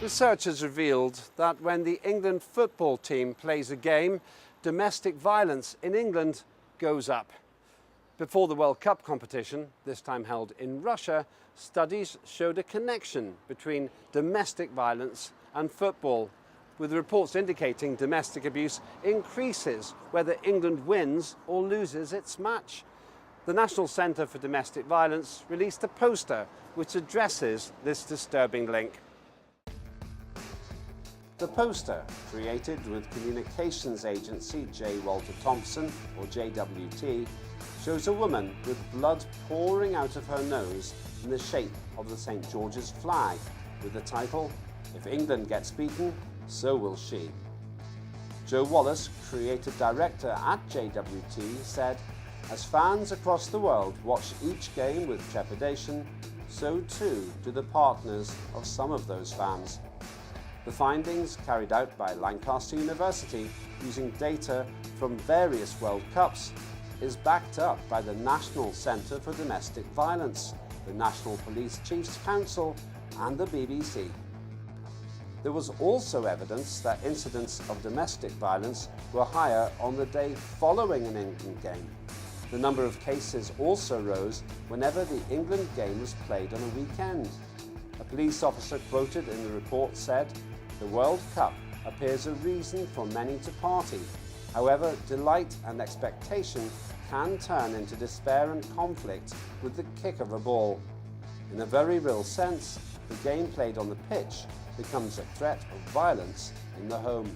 Research has revealed that when the England football team plays a game, domestic violence in England goes up. Before the World Cup competition, this time held in Russia, studies showed a connection between domestic violence and football, with reports indicating domestic abuse increases whether England wins or loses its match. The National Centre for Domestic Violence released a poster which addresses this disturbing link. The poster, created with communications agency J Walter Thompson, or JWT, shows a woman with blood pouring out of her nose in the shape of the St. George's flag, with the title, "If England gets beaten, so will she." Joe Wallace, creative director at JWT, said, "As fans across the world watch each game with trepidation, so too do the partners of some of those fans." The findings, carried out by Lancaster University using data from various World Cups, is backed up by the National Centre for Domestic Violence, the National Police Chiefs Council and the BBC. There was also evidence that incidents of domestic violence were higher on the day following an England game. The number of cases also rose whenever the England game was played on a weekend. A police officer quoted in the report said, "The World Cup appears a reason for many to party. However, delight and expectation can turn into despair and conflict with the kick of a ball. In a very real sense, the game played on the pitch becomes a threat of violence in the home."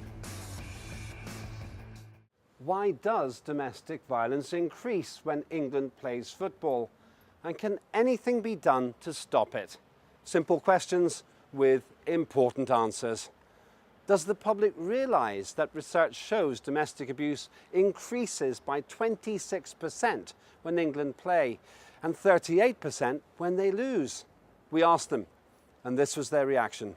Why does domestic violence increase when England plays football? And can anything be done to stop it? Simple questions with important answers. Does the public realise that research shows domestic abuse increases by 26% when England play and 38% when they lose? We asked them, and this was their reaction.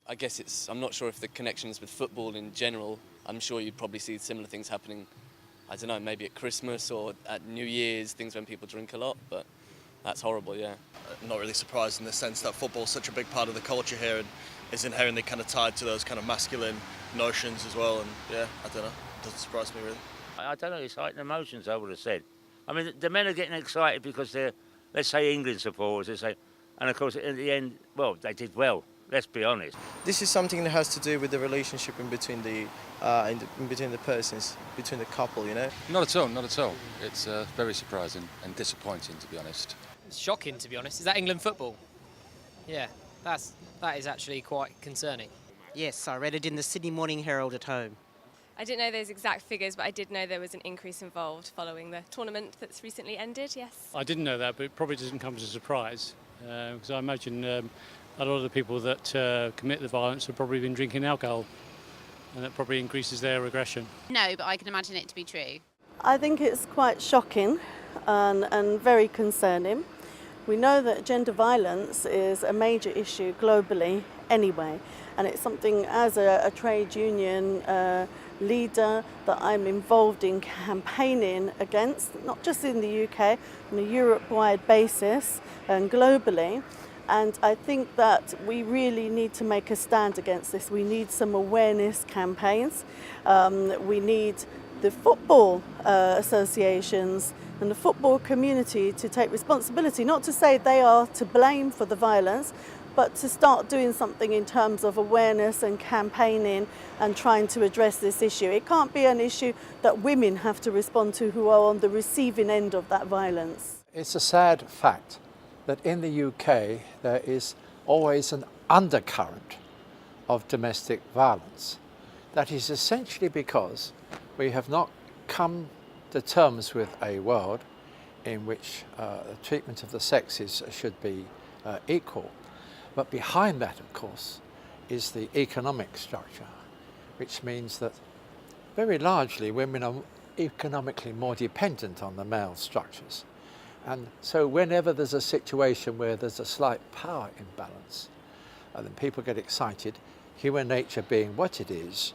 I guess I'm not sure if the connection is with football in general. I'm sure you'd probably see similar things happening, I don't know, maybe at Christmas or at New Year's, things when people drink a lot, but that's horrible, yeah. I'm not really surprised in the sense that football is such a big part of the culture here and is inherently kind of tied to those kind of masculine notions as well, and yeah, I don't know, it doesn't surprise me really. I don't know, it's heightened emotions, I would have said. I mean, the men are getting excited because they're, let's say, England supporters, they say, and of course, at the end, well, they did well. Let's be honest. This is something that has to do with the relationship in between the persons, between the couple, you know? Not at all, not at all. It's very surprising and disappointing, to be honest. It's shocking, to be honest. Is that England football? Yeah, that is actually quite concerning. Yes, I read it in the Sydney Morning Herald at home. I didn't know those exact figures, but I did know there was an increase involved following the tournament that's recently ended, yes. I didn't know that, but it probably doesn't come as a surprise, because I imagine a lot of the people that commit the violence have probably been drinking alcohol, and that probably increases their aggression. No, but I can imagine it to be true. I think it's quite shocking and very concerning. We know that gender violence is a major issue globally anyway, and it's something as a trade union leader that I'm involved in campaigning against, not just in the UK, on a Europe-wide basis and globally. And I think that we really need to make a stand against this. We need some awareness campaigns. We need the football associations and the football community to take responsibility, not to say they are to blame for the violence, but to start doing something in terms of awareness and campaigning and trying to address this issue. It can't be an issue that women have to respond to who are on the receiving end of that violence. It's a sad fact that in the UK there is always an undercurrent of domestic violence. That is essentially because we have not come to terms with a world in which the treatment of the sexes should be equal. But behind that, of course, is the economic structure, which means that very largely women are economically more dependent on the male structures. And so whenever there's a situation where there's a slight power imbalance, then people get excited. Human nature being what it is,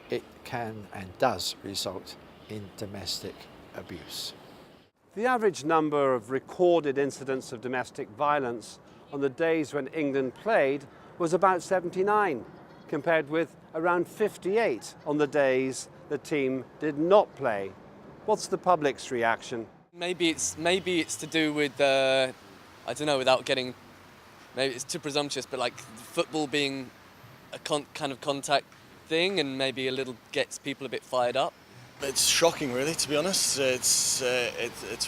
it can and does result in domestic abuse. The average number of recorded incidents of domestic violence on the days when England played was about 79, compared with around 58 on the days the team did not play. What's the public's reaction? Maybe it's to do with I don't know, without getting, maybe it's too presumptuous, but like football being a kind of contact thing, and maybe a little gets people a bit fired up. It's shocking, really, to be honest. It's a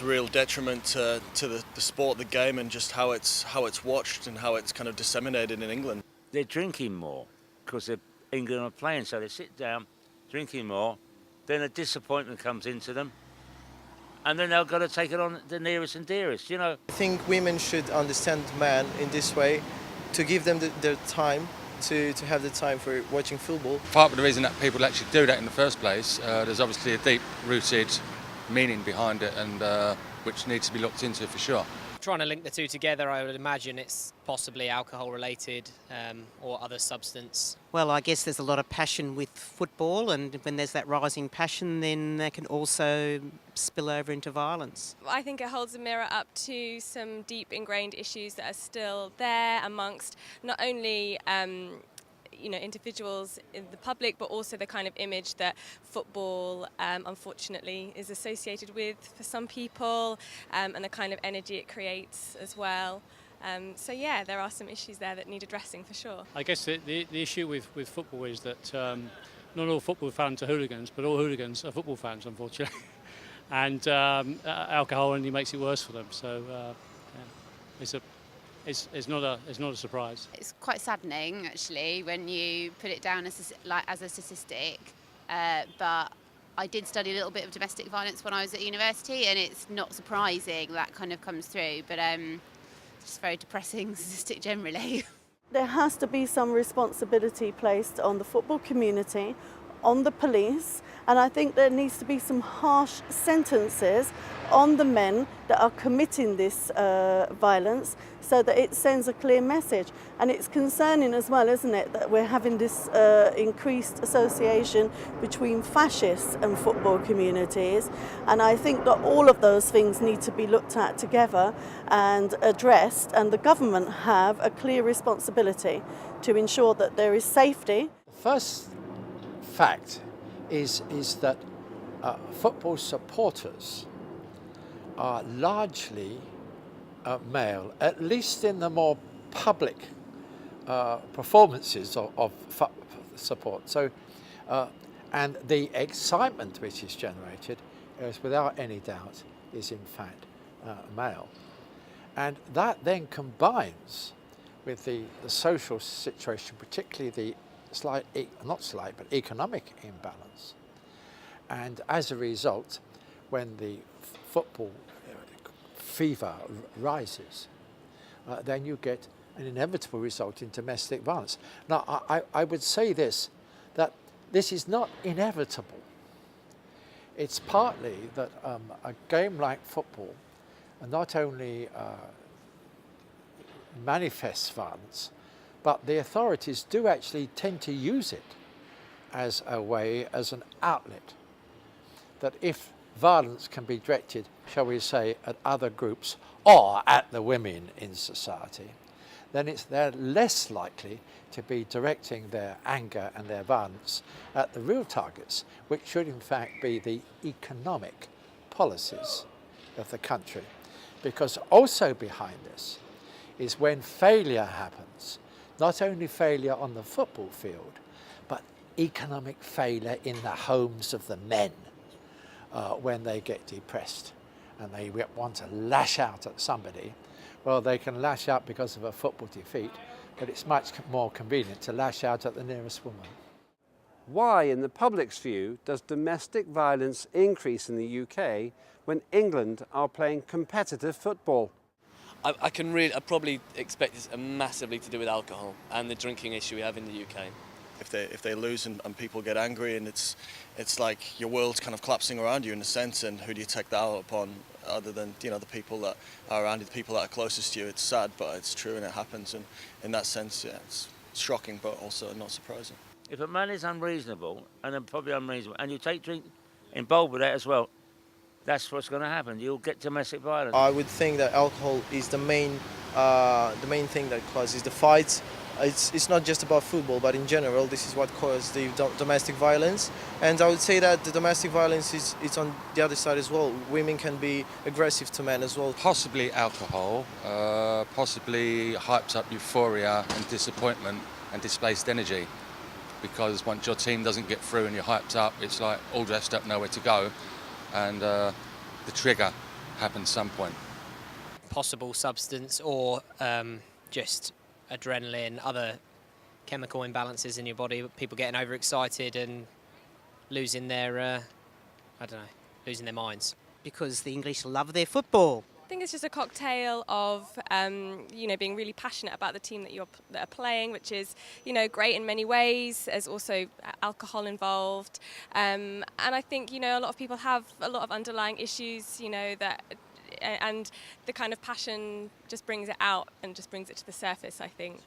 real detriment to the sport, the game, and just how it's watched and how it's kind of disseminated in England. They're drinking more because England are playing, so they sit down, drinking more, then a disappointment comes into them, and then they've got to take it on the nearest and dearest, you know. I think women should understand men in this way, to give them their time, to have the time for watching football. Part of the reason that people actually do that in the first place, there's obviously a deep-rooted meaning behind it, and which needs to be looked into for sure. Trying to link the two together, I would imagine it's possibly alcohol-related or other substance. Well, I guess there's a lot of passion with football, and when there's that rising passion, then that can also spill over into violence. I think it holds a mirror up to some deep ingrained issues that are still there amongst not only individuals in the public, but also the kind of image that football unfortunately is associated with for some people, and the kind of energy it creates as well. So yeah, there are some issues there that need addressing for sure. I guess the issue with football is that not all football fans are hooligans, but all hooligans are football fans, unfortunately. And alcohol only makes it worse for them. So it's not a surprise. It's quite saddening, actually, when you put it down as a statistic. But I did study a little bit of domestic violence when I was at university, and it's not surprising that kind of comes through. But it's just a very depressing statistic generally. There has to be some responsibility placed on the football community, on the police, and I think there needs to be some harsh sentences on the men that are committing this violence, so that it sends a clear message. And it's concerning as well, isn't it, that we're having this increased association between fascists and football communities, and I think that all of those things need to be looked at together and addressed, and the government have a clear responsibility to ensure that there is safety. The first fact is that football supporters are largely male, at least in the more public performances of support. So, and the excitement which is generated, is without any doubt, is in fact male. And that then combines with the social situation, particularly the economic imbalance. And as a result, when the football fever rises, then you get an inevitable result in domestic violence. Now, I would say this, that this is not inevitable. It's partly that a game like football not only manifests violence, but the authorities do actually tend to use it as a way, as an outlet, that if violence can be directed, shall we say, at other groups or at the women in society, then they're less likely to be directing their anger and their violence at the real targets, which should in fact be the economic policies of the country. Because also behind this is when failure happens, not only failure on the football field, but economic failure in the homes of the men when they get depressed and they want to lash out at somebody. Well, they can lash out because of a football defeat, but it's much more convenient to lash out at the nearest woman. Why, in the public's view, does domestic violence increase in the UK when England are playing competitive football? I probably expect it's massively to do with alcohol and the drinking issue we have in the UK. If they lose and people get angry, and it's like your world's kind of collapsing around you in a sense, and who do you take that out upon other than the people that are around you, the people that are closest to you? It's sad, but it's true and it happens, and in that sense, yeah, it's shocking but also not surprising. If a man is unreasonable, and then probably unreasonable, and you take drink involved with that as well, that's what's going to happen. You'll get domestic violence. I would think that alcohol is the main thing that causes the fights It's not just about football, but in general, this is what caused the domestic violence. And I would say that the domestic violence is on the other side as well. Women can be aggressive to men as well. Possibly alcohol, possibly hypes up euphoria and disappointment and displaced energy. Because once your team doesn't get through and you're hyped up, it's like all dressed up, nowhere to go. And the trigger happens at some point. Possible substance or just adrenaline, other chemical imbalances in your body, people getting overexcited and losing their, losing their minds. Because the English love their football. I think it's just a cocktail of, being really passionate about the team that are playing, which is, great in many ways. There's also alcohol involved. And I think, a lot of people have a lot of underlying issues, and the kind of passion just brings it out and just brings it to the surface, I think.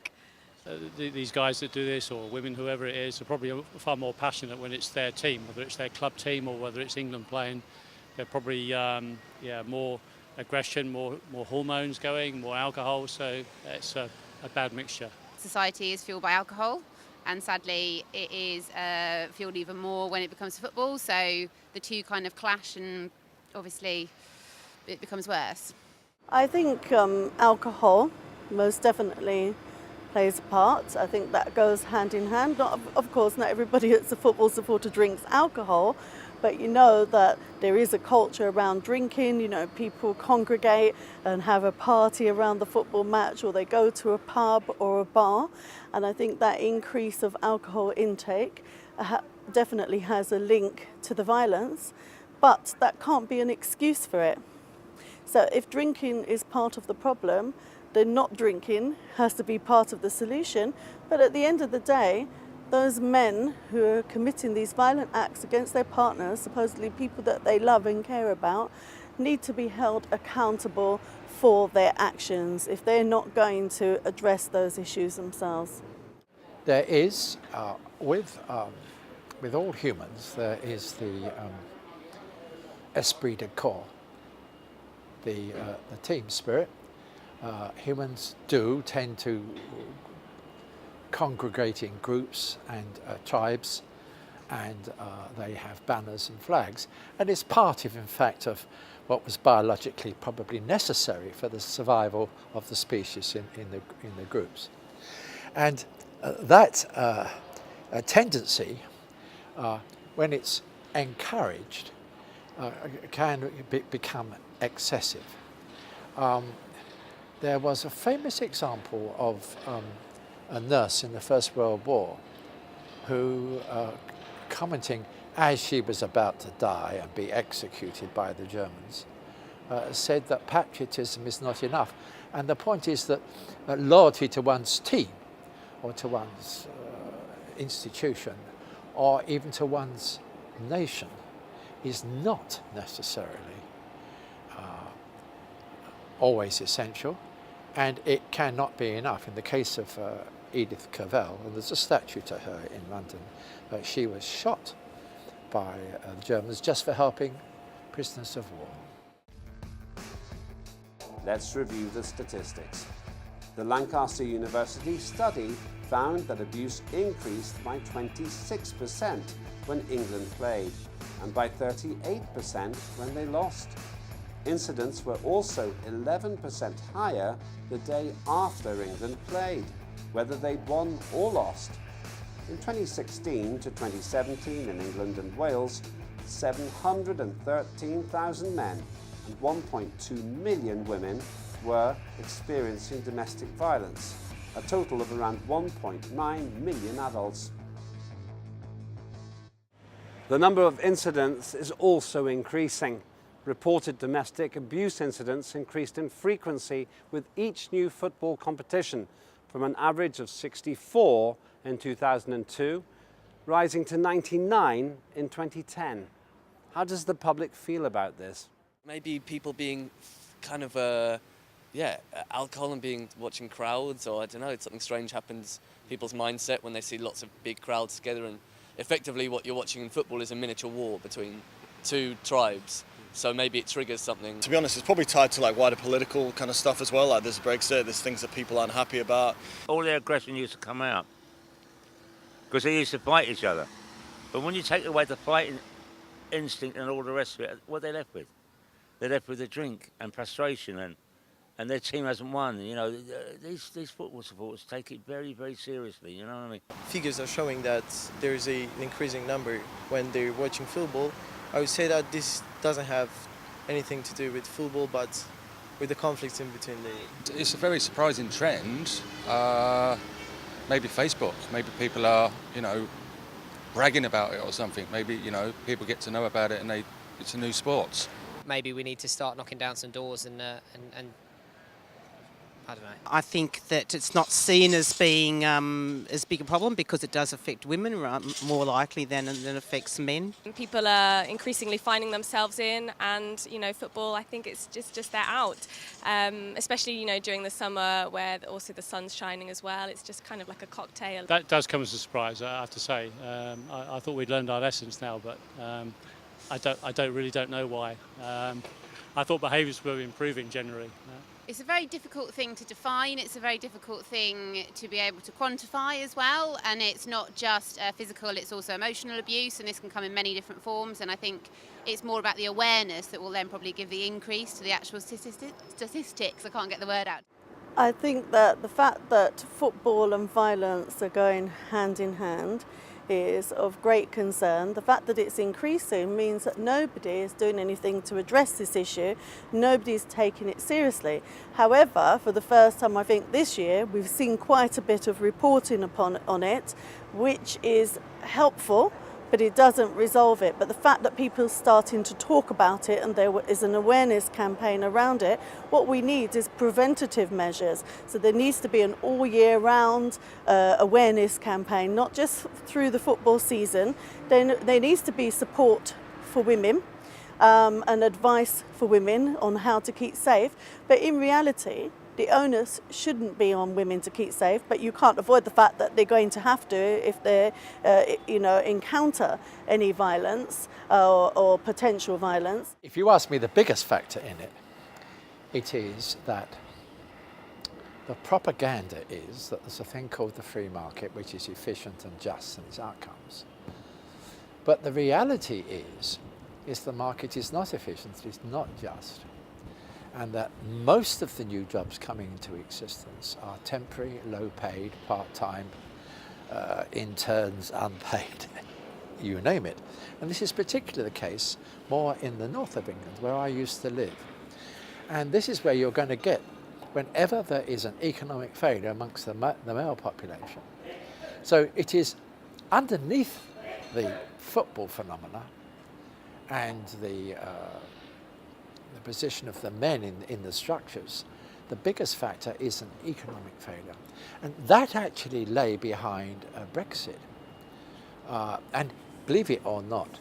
These guys that do this, or women, whoever it is, are probably far more passionate when it's their team, whether it's their club team or whether it's England playing. They're probably more aggression, more hormones going, more alcohol, so it's a bad mixture. Society is fueled by alcohol, and sadly it is fueled even more when it becomes football, so the two kind of clash and obviously it becomes worse. I think alcohol most definitely plays a part. I think that goes hand in hand. Of course, not everybody that's a football supporter drinks alcohol, but that there is a culture around drinking. People congregate and have a party around the football match, or they go to a pub or a bar, and I think that increase of alcohol intake definitely has a link to the violence, but that can't be an excuse for it. So if drinking is part of the problem, then not drinking has to be part of the solution. But at the end of the day, those men who are committing these violent acts against their partners, supposedly people that they love and care about, need to be held accountable for their actions if they're not going to address those issues themselves. There is, with all humans, there is the esprit de corps, the team spirit. Humans do tend to congregate in groups and tribes, and they have banners and flags, and it's part of, in fact, of what was biologically probably necessary for the survival of the species in the groups. And that tendency, when it's encouraged, can become excessive. There was a famous example of a nurse in the First World War who, commenting as she was about to die and be executed by the Germans, said that patriotism is not enough. And the point is that loyalty to one's team or to one's institution or even to one's nation is not necessarily always essential, and it cannot be enough. In the case of Edith Cavell, and there's a statue to her in London, she was shot by the Germans just for helping prisoners of war. Let's review the statistics. The Lancaster University study found that abuse increased by 26% when England played, and by 38% when they lost. Incidents were also 11% higher the day after England played, whether they'd won or lost. In 2016 to 2017 in England and Wales, 713,000 men and 1.2 million women were experiencing domestic violence, a total of around 1.9 million adults. The number of incidents is also increasing. Reported domestic abuse incidents increased in frequency with each new football competition, from an average of 64 in 2002, rising to 99 in 2010. How does the public feel about this? Maybe people being kind of, alcohol and watching crowds, or I don't know, something strange happens, people's mindset when they see lots of big crowds together, and effectively what you're watching in football is a miniature war between two tribes. So maybe it triggers something. To be honest, it's probably tied to like wider political kind of stuff as well. Like there's Brexit, there's things that people aren't happy about. All their aggression used to come out because they used to fight each other. But when you take away the fighting instinct and all the rest of it, what are they left with? They're left with a drink and frustration, and their team hasn't won. You know, these football supporters take it very, very seriously. You know what I mean? Figures are showing that there is an increasing number when they're watching football. I would say that this doesn't have anything to do with football, but with the conflicts in between the... It's a very surprising trend. Maybe Facebook. Maybe people are, you know, bragging about it or something. Maybe, you know, people get to know about it and it's a new sport. Maybe we need to start knocking down some doors and I don't know. I think that it's not seen as being as big a problem because it does affect women more likely than it affects men. People are increasingly finding themselves in, and you know, football, I think it's just they're out, especially, you know, during the summer where also the sun's shining as well. It's just kind of like a cocktail. That does come as a surprise, I have to say. I thought we'd learned our lessons now, but I really don't know why. I thought behaviours were improving generally. It's a very difficult thing to define. It's a very difficult thing to be able to quantify as well. And it's not just physical, it's also emotional abuse, and this can come in many different forms. And I think it's more about the awareness that will then probably give the increase to the actual statistics. I can't get the word out. I think that the fact that football and violence are going hand in hand is of great concern. The fact that it's increasing means that nobody is doing anything to address this issue. Nobody is taking it seriously. However, for the first time, I think this year, we've seen quite a bit of reporting on it, which is helpful, but it doesn't resolve it. But the fact that people are starting to talk about it and there is an awareness campaign around it, what we need is preventative measures. So there needs to be an all year round awareness campaign, not just through the football season. There needs to be support for women and advice for women on how to keep safe. But in reality, the onus shouldn't be on women to keep safe, but you can't avoid the fact that they're going to have to if they, encounter any violence or potential violence. If you ask me the biggest factor in it, it is that the propaganda is that there's a thing called the free market, which is efficient and just in its outcomes. But the reality is the market is not efficient, it's not just. And that most of the new jobs coming into existence are temporary, low-paid, part-time, interns, unpaid, you name it. And this is particularly the case more in the north of England, where I used to live. And this is where you're going to get whenever there is an economic failure amongst the male population. So it is underneath the football phenomena and the position of the men in the structures, the biggest factor is an economic failure. And that actually lay behind Brexit. And believe it or not,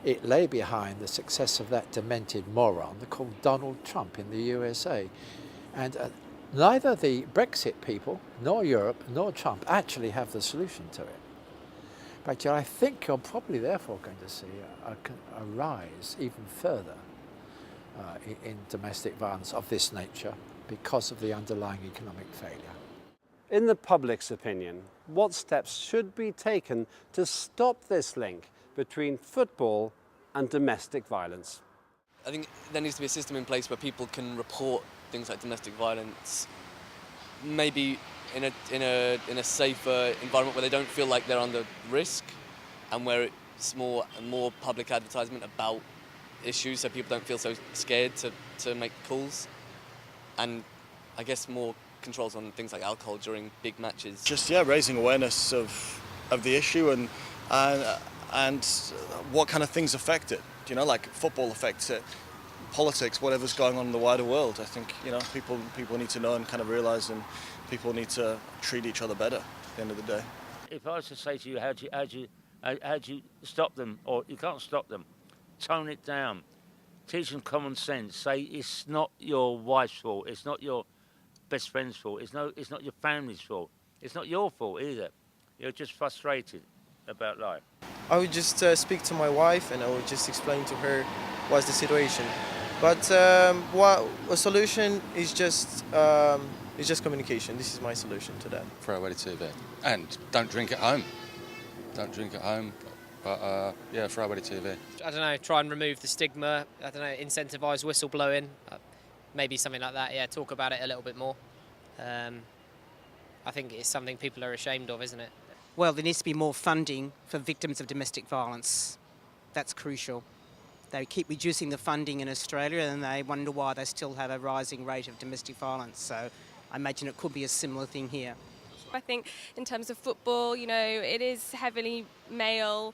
it lay behind the success of that demented moron called Donald Trump in the USA. And neither the Brexit people, nor Europe, nor Trump actually have the solution to it. But I think you're probably therefore going to see a rise even further in domestic violence of this nature because of the underlying economic failure. In the public's opinion, what steps should be taken to stop this link between football and domestic violence? I think there needs to be a system in place where people can report things like domestic violence, maybe in a safer environment where they don't feel like they're under risk, and where it's more public advertisement about issues, so people don't feel so scared to make calls, and I guess more controls on things like alcohol during big matches. Just raising awareness of the issue and what kind of things affect it. You know, like football affects it, politics, whatever's going on in the wider world. I think people need to know and kind of realise, and people need to treat each other better at the end of the day. If I was to say to you, how do you stop them, or you can't stop them, tone it down, teach them common sense, say it's not your wife's fault, it's not your best friend's fault, it's not your family's fault, it's not your fault either, you're just frustrated about life. I would just speak to my wife and I would just explain to her what's the situation. But what a solution is just communication. This is my solution to that. Throw away the TV. And don't drink at home. Don't drink at home. But yeah, throw away the TV. I don't know, try and remove the stigma. I don't know, incentivise whistleblowing. Maybe something like that, yeah, talk about it a little bit more. I think it's something people are ashamed of, isn't it? Well, there needs to be more funding for victims of domestic violence. That's crucial. They keep reducing the funding in Australia and they wonder why they still have a rising rate of domestic violence. So I imagine it could be a similar thing here. I think in terms of football, you know, it is heavily male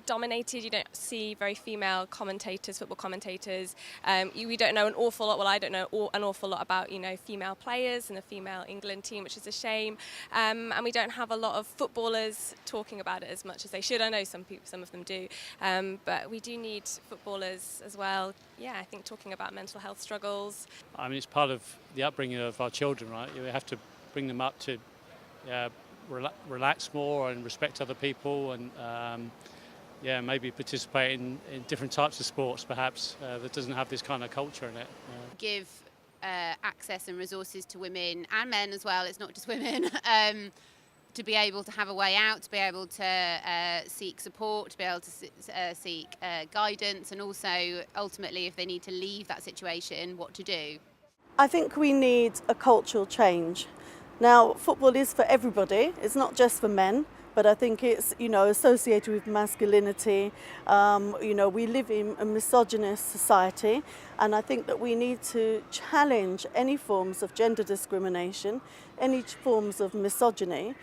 dominated. You don't see very female commentators, football commentators. We don't know an awful lot. Well, I don't know an awful lot about, you know, female players and the female England team, which is a shame. And we don't have a lot of footballers talking about it as much as they should. I know some of them do, but we do need footballers as well. Yeah, I think talking about mental health struggles. I mean, it's part of the upbringing of our children, right? We have to bring them up to relax more and respect other people, and yeah, maybe participate in different types of sports, perhaps, that doesn't have this kind of culture in it. Give access and resources to women and men as well, it's not just women, to be able to have a way out, to be able to seek support, to be able to seek guidance, and also, ultimately, if they need to leave that situation, what to do. I think we need a cultural change. Now, football is for everybody, it's not just for men. But I think it's, you know, associated with masculinity. You know, we live in a misogynist society, and I think that we need to challenge any forms of gender discrimination, any forms of misogyny,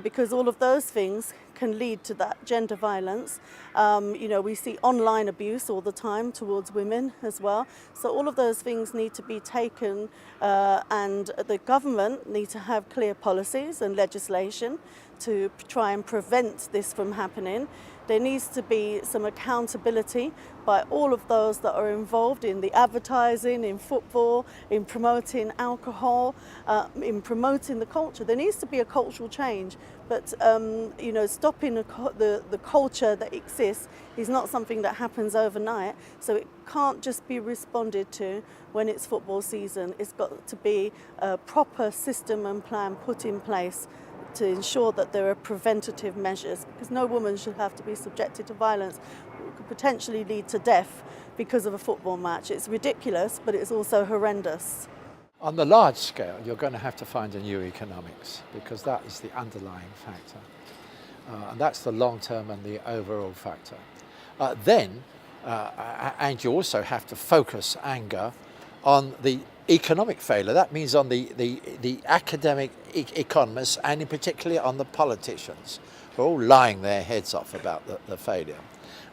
because all of those things can lead to that gender violence. You know, we see online abuse all the time towards women as well. So all of those things need to be taken, and the government need to have clear policies and legislation to try and prevent this from happening. There needs to be some accountability by all of those that are involved in the advertising, in football, in promoting alcohol, in promoting the culture. There needs to be a cultural change, but you know, stopping the culture that exists is not something that happens overnight, so it can't just be responded to when it's football season. It's got to be a proper system and plan put in place to ensure that there are preventative measures, because no woman should have to be subjected to violence that could potentially lead to death because of a football match. It's ridiculous, but it's also horrendous. On the large scale, you're going to have to find a new economics, because that is the underlying factor. And that's the long term and the overall factor. And you also have to focus anger on the economic failure. That means on the academic economists, and in particular on the politicians, who are all lying their heads off about the failure.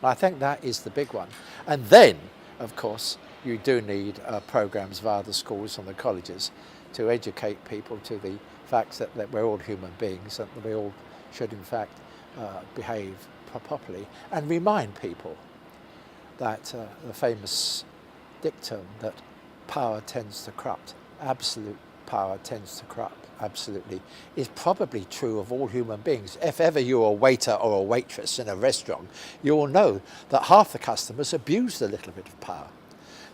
And I think that is the big one. And then, of course, you do need programs via the schools and the colleges to educate people to the facts that we're all human beings and that we all should in fact behave properly, and remind people that the famous dictum that power tends to corrupt, absolute power tends to corrupt, absolutely, is probably true of all human beings. If ever you're a waiter or a waitress in a restaurant, you will know that half the customers abuse a little bit of power.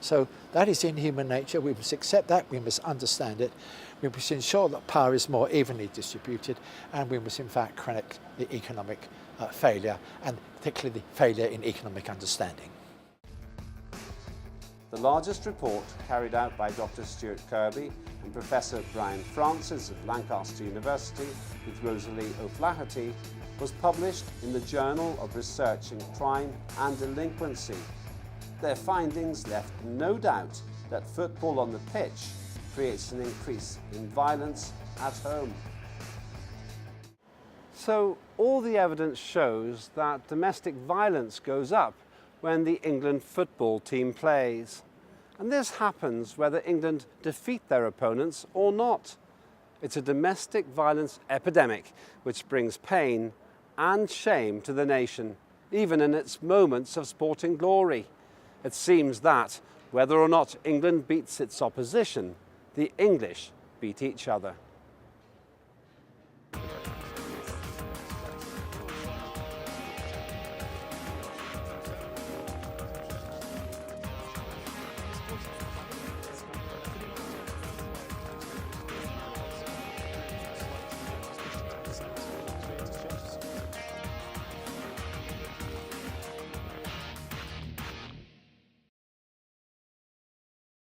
So that is in human nature. We must accept that, we must understand it, we must ensure that power is more evenly distributed, and we must in fact correct the economic failure, and particularly the failure in economic understanding. The largest report, carried out by Dr. Stuart Kirby and Professor Brian Francis of Lancaster University with Rosalie O'Flaherty, was published in the Journal of Research in Crime and Delinquency. Their findings left no doubt that football on the pitch creates an increase in violence at home. So all the evidence shows that domestic violence goes up when the England football team plays. And this happens whether England defeat their opponents or not. It's a domestic violence epidemic which brings pain and shame to the nation, even in its moments of sporting glory. It seems that, whether or not England beats its opposition, the English beat each other.